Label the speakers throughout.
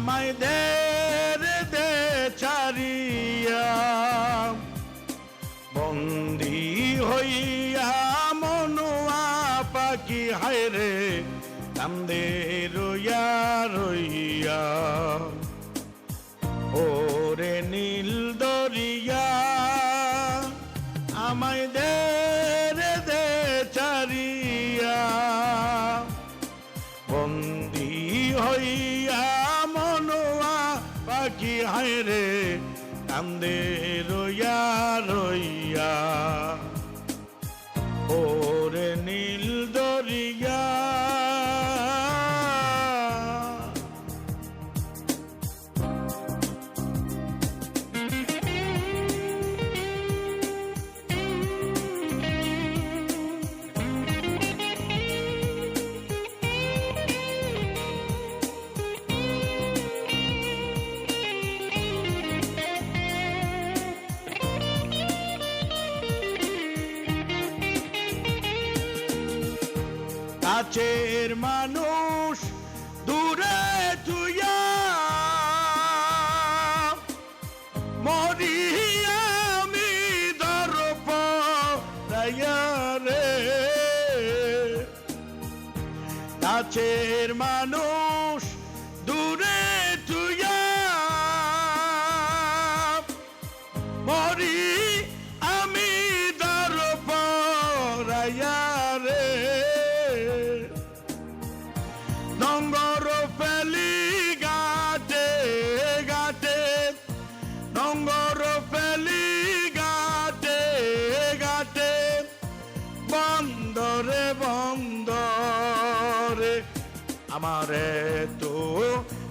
Speaker 1: আমায় দে রে দে চারিয়া বন্দি হইয়া মনুয়া পাখি হায় রে কান্দে রইয়া রইয়া ওরে নীল দরিয়া আমায় দে রে দে চারিয়া বন্দি হইয়া মনোয়া পাখি হায় রে কান্দে রইয়া রইয়া ওরে নীল দরিয়া কাছের মানুষ দূরে তুইয়া মরি আমি দরপ রে কাছের মানুষ দূরে তুইয়া মরি আমি দরপ রে নঙ্গর ফেলি গাটে গাটে নঙ্গর ফেলি গাটে গাটে বন্দরে বন্দরে আমারে তো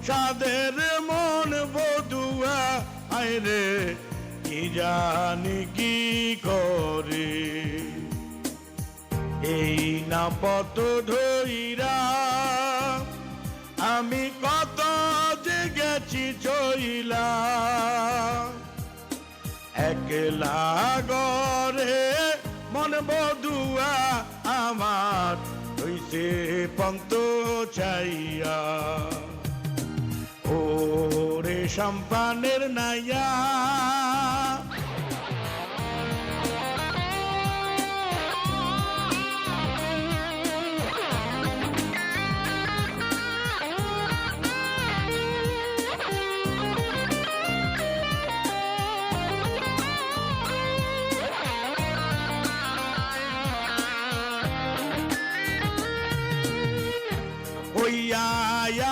Speaker 1: সাদের মন বধুয়া আইরে কি জানি কি করে এই না পত ধইরা আমি কত যে গেছি চইলা একলা গরে মন বধুয়া আমার হইছে পন্ত চাইয়া ওরে সম্পানের নাইয়া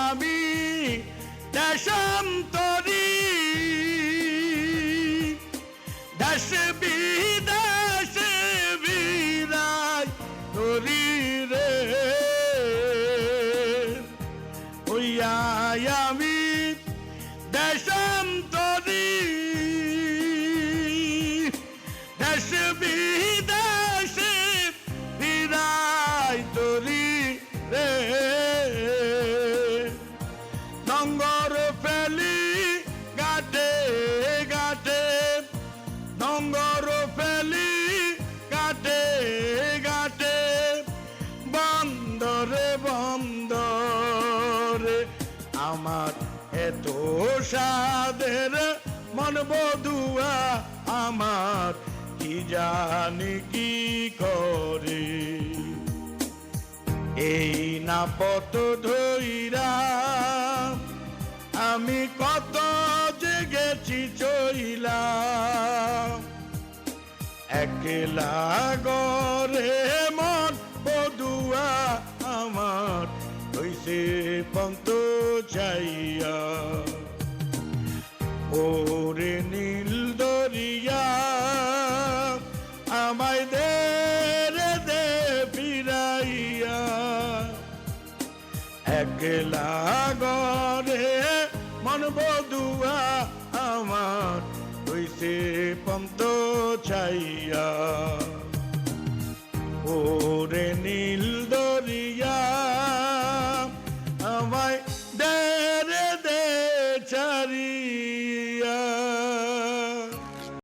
Speaker 1: আমি দেশান্তরী দেশ বিদেশ বিরাই তরি রে আমি দেশান্তরী দেশ বিদেশ বিরাই তরি রে নঙ্গর ফেলি গাটে গাটে নঙ্গর ফেলি গাটে গাটে বন্দরে বন্দরে আমার এত সাদের মন বধুয়া আমার কি জানি কি করে এই না পত ধইরা আমি কত যে গেছি চইলা একলা গরে মন বধুয়া আমার হইছে পন্ত চাইয়া ওরে নীল দরিয়া আমায় দে রে দে ফিরাইয়া একলা গরে মন বধুয়া আমার হইছে পন্ত চাইয়া ওরে নীল দরিয়া আমায় দে রে দে চারিয়া।